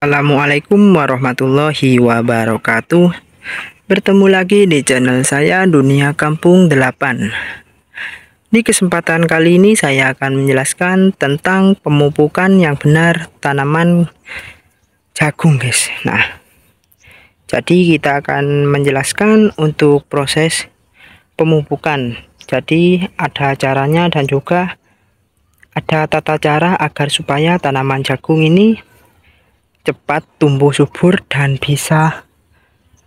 Assalamualaikum warahmatullahi wabarakatuh. Bertemu lagi di channel saya Dunia Kampung 8. Di kesempatan kali ini saya akan menjelaskan tentang pemupukan yang benar tanaman jagung, guys. Nah, jadi kita akan menjelaskan untuk proses pemupukan. Jadi ada caranya dan juga ada tata cara agar supaya tanaman jagung ini cepat tumbuh subur dan bisa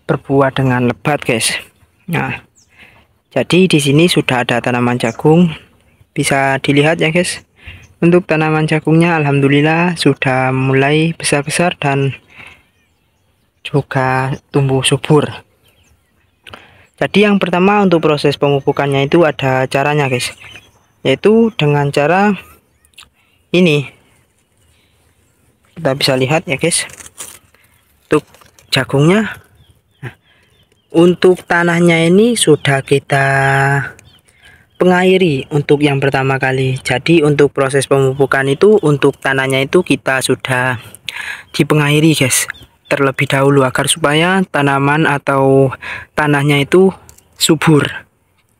berbuah dengan lebat, guys. Nah, jadi di sini sudah ada tanaman jagung, bisa dilihat ya, guys. Untuk tanaman jagungnya alhamdulillah sudah mulai besar-besar dan juga tumbuh subur. Jadi yang pertama untuk proses pemupukannya itu ada caranya, guys, yaitu dengan cara ini. Kita bisa lihat ya, guys, untuk jagungnya. Nah, untuk tanahnya ini sudah kita pengairi untuk yang pertama kali. Jadi untuk proses pemupukan itu untuk tanahnya itu kita sudah dipengairi, guys, terlebih dahulu agar supaya tanaman atau tanahnya itu subur,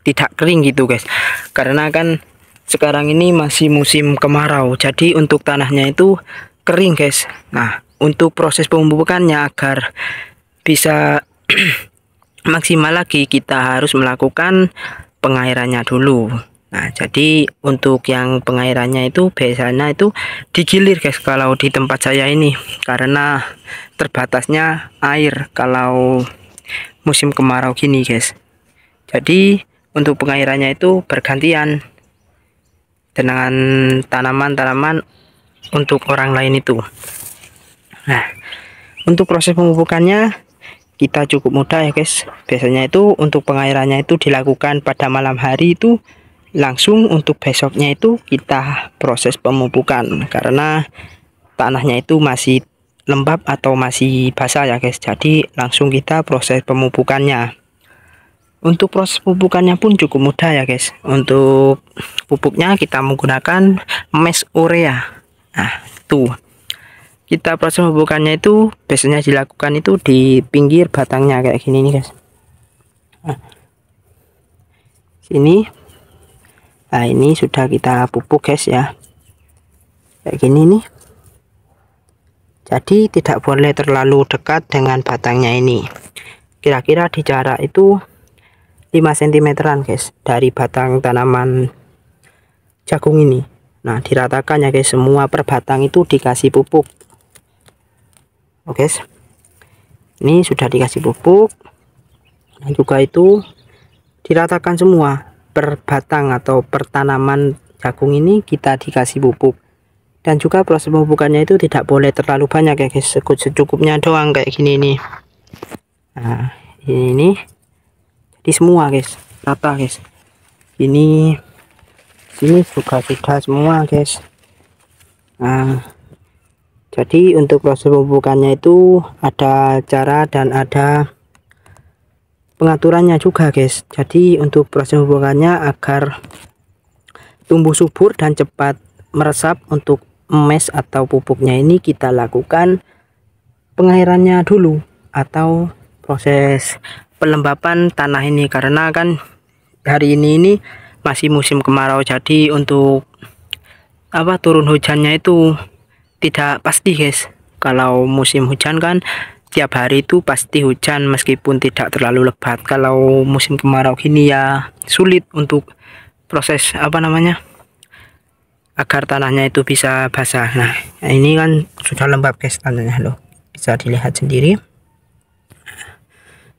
tidak kering gitu, guys. Karena kan sekarang ini masih musim kemarau, jadi untuk tanahnya itu kering, guys. Nah, untuk proses pemupukannya agar bisa maksimal lagi kita harus melakukan pengairannya dulu. Nah, jadi untuk yang pengairannya itu biasanya itu digilir, guys, kalau di tempat saya ini, karena terbatasnya air kalau musim kemarau gini, guys. Jadi untuk pengairannya itu bergantian dengan tanaman-tanaman untuk orang lain itu. Nah, untuk proses pemupukannya kita cukup mudah ya, guys. Biasanya itu untuk pengairannya itu dilakukan pada malam hari itu, langsung untuk besoknya itu kita proses pemupukan karena tanahnya itu masih lembab atau masih basah ya, guys. Jadi langsung kita proses pemupukannya. Untuk proses pupukannya pun cukup mudah ya, guys. Untuk pupuknya kita menggunakan mes urea. Nah, tuh kita proses pemupukannya itu biasanya dilakukan itu di pinggir batangnya kayak gini nih, guys. Nah, sini. Nah, ini sudah kita pupuk, guys, ya, kayak gini nih. Jadi tidak boleh terlalu dekat dengan batangnya ini. Kira-kira di jarak itu 5 cm, guys, dari batang tanaman jagung ini. Nah, diratakan ya, guys, semua per batang itu dikasih pupuk. Oke, guys, ini sudah dikasih pupuk dan juga itu diratakan semua per batang atau per tanaman jagung ini kita dikasih pupuk. Dan juga proses pemupukannya itu tidak boleh terlalu banyak ya, guys, secukupnya doang kayak gini nih. Nah, ini jadi semua, guys, rata, guys. Ini sini juga sudah semua, guys. Nah, jadi untuk proses pemupukannya itu ada cara dan ada pengaturannya juga, guys. Jadi untuk proses pemupukannya agar tumbuh subur dan cepat meresap, untuk mes atau pupuknya ini kita lakukan pengairannya dulu atau proses pelembapan tanah ini, karena kan hari ini masih musim kemarau. Jadi untuk turun hujannya itu tidak pasti, guys. Kalau musim hujan kan tiap hari itu pasti hujan meskipun tidak terlalu lebat. Kalau musim kemarau gini ya sulit untuk proses agar tanahnya itu bisa basah. Nah, ini kan sudah lembab, guys, tanahnya loh, bisa dilihat sendiri.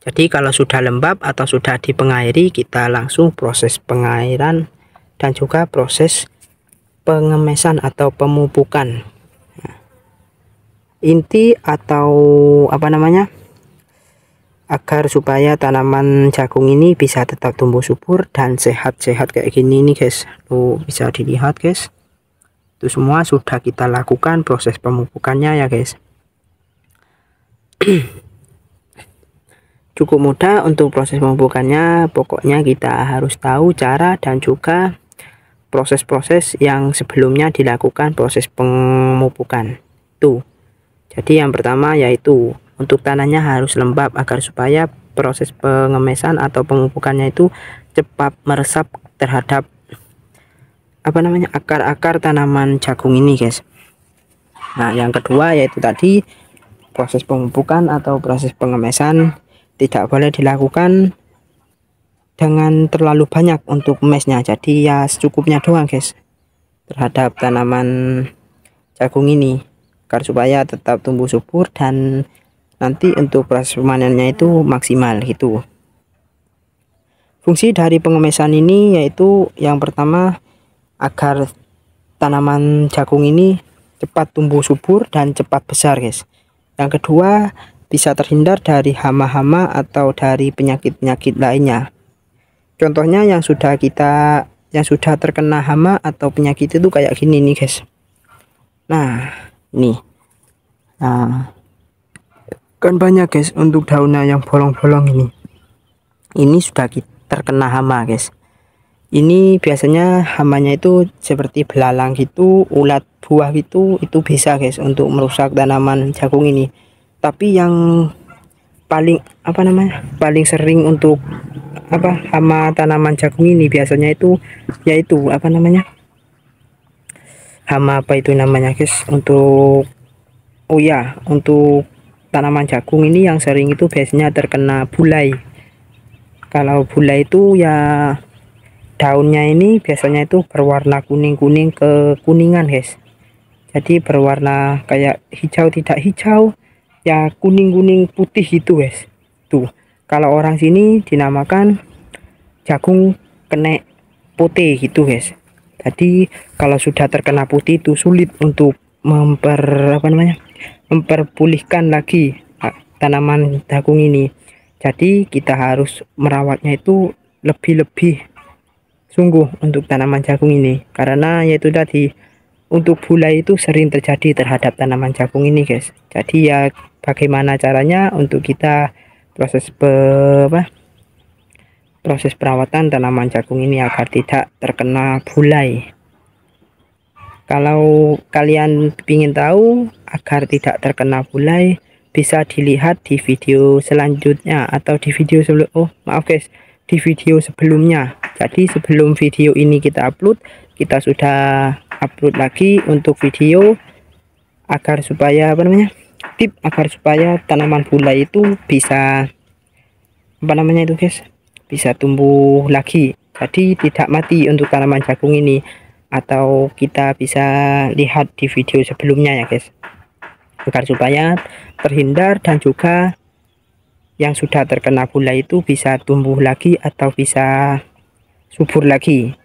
Jadi kalau sudah lembab atau sudah dipengairi, kita langsung proses pengairan dan juga proses pengemesan atau pemupukan. Nah, inti atau agar supaya tanaman jagung ini bisa tetap tumbuh subur dan sehat-sehat kayak gini nih, guys. Tuh bisa dilihat, guys. Itu semua sudah kita lakukan proses pemupukannya ya, guys. Cukup mudah untuk proses pemupukannya. Pokoknya kita harus tahu cara dan juga proses-proses yang sebelumnya dilakukan proses pemupukan. Tuh. Jadi yang pertama yaitu untuk tanahnya harus lembab agar supaya proses pengemesan atau pemupukannya itu cepat meresap terhadap akar-akar tanaman jagung ini, guys. Nah, yang kedua yaitu tadi proses pemupukan atau proses pengemesan tidak boleh dilakukan dengan terlalu banyak untuk mesnya. Jadi ya secukupnya doang, guys, terhadap tanaman jagung ini agar supaya tetap tumbuh subur dan nanti untuk proses pemanennya itu maksimal gitu. Fungsi dari pengemesan ini yaitu yang pertama agar tanaman jagung ini cepat tumbuh subur dan cepat besar, guys. Yang kedua bisa terhindar dari hama-hama atau dari penyakit-penyakit lainnya. Contohnya yang sudah terkena hama atau penyakit itu kayak gini nih, guys. Nah, ini. Nah, kan banyak, guys, untuk daunnya yang bolong-bolong ini. Ini sudah terkena hama, guys. Ini biasanya hamanya itu seperti belalang gitu, ulat buah gitu, itu bisa, guys, untuk merusak tanaman jagung ini. Tapi yang paling paling sering untuk hama tanaman jagung ini biasanya itu yaitu hama guys, untuk untuk tanaman jagung ini yang sering itu biasanya terkena bulai. Kalau bulai itu ya daunnya ini biasanya itu berwarna kuning-kuning kekuningan, guys. Jadi berwarna kayak hijau tidak hijau, ya kuning-kuning putih gitu, guys. Tuh, kalau orang sini dinamakan jagung kena putih gitu, guys. Jadi kalau sudah terkena putih itu sulit untuk memperpulihkan lagi tanaman jagung ini. Jadi kita harus merawatnya itu lebih sungguh untuk tanaman jagung ini, karena yaitu tadi untuk bulai itu sering terjadi terhadap tanaman jagung ini, guys. Jadi ya bagaimana caranya untuk kita proses perawatan tanaman jagung ini agar tidak terkena bulai. Kalau kalian ingin tahu agar tidak terkena bulai, bisa dilihat di video selanjutnya atau di video di video sebelumnya. Jadi sebelum video ini kita upload, kita sudah upload lagi untuk video agar supaya agar supaya tanaman bulai itu bisa bisa tumbuh lagi. Jadi tidak mati untuk tanaman jagung ini, atau kita bisa lihat di video sebelumnya ya, guys, agar supaya terhindar dan juga yang sudah terkena bulai itu bisa tumbuh lagi atau bisa subur lagi.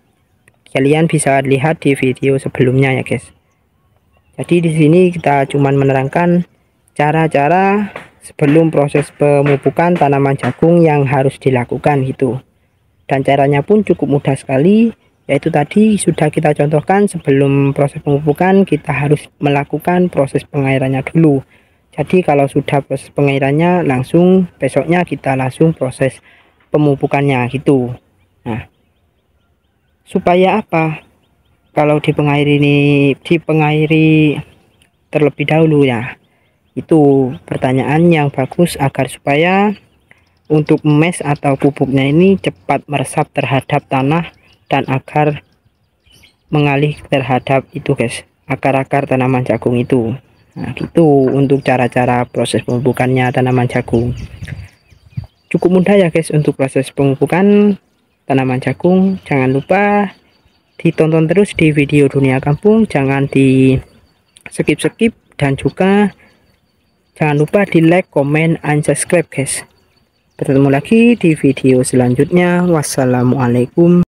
Kalian bisa lihat di video sebelumnya ya, guys. Jadi di sini kita cuman menerangkan cara-cara sebelum proses pemupukan tanaman jagung yang harus dilakukan gitu. Dan caranya pun cukup mudah sekali, yaitu tadi sudah kita contohkan. Sebelum proses pemupukan kita harus melakukan proses pengairannya dulu. Jadi kalau sudah proses pengairannya, langsung besoknya kita langsung proses pemupukannya gitu. Nah, supaya apa? Kalau dipengairi terlebih dahulu ya. Itu pertanyaan yang bagus agar supaya untuk mes atau pupuknya ini cepat meresap terhadap tanah dan agar mengalih terhadap itu, guys, akar-akar tanaman jagung itu. Nah, gitu untuk cara-cara proses pemupukannya tanaman jagung. Cukup mudah ya, guys, untuk proses pemupukan tanaman jagung. Jangan lupa ditonton terus di video Dunia Kampung, jangan di skip dan juga jangan lupa di like, comment, and subscribe, guys. Bertemu lagi di video selanjutnya. Wassalamualaikum.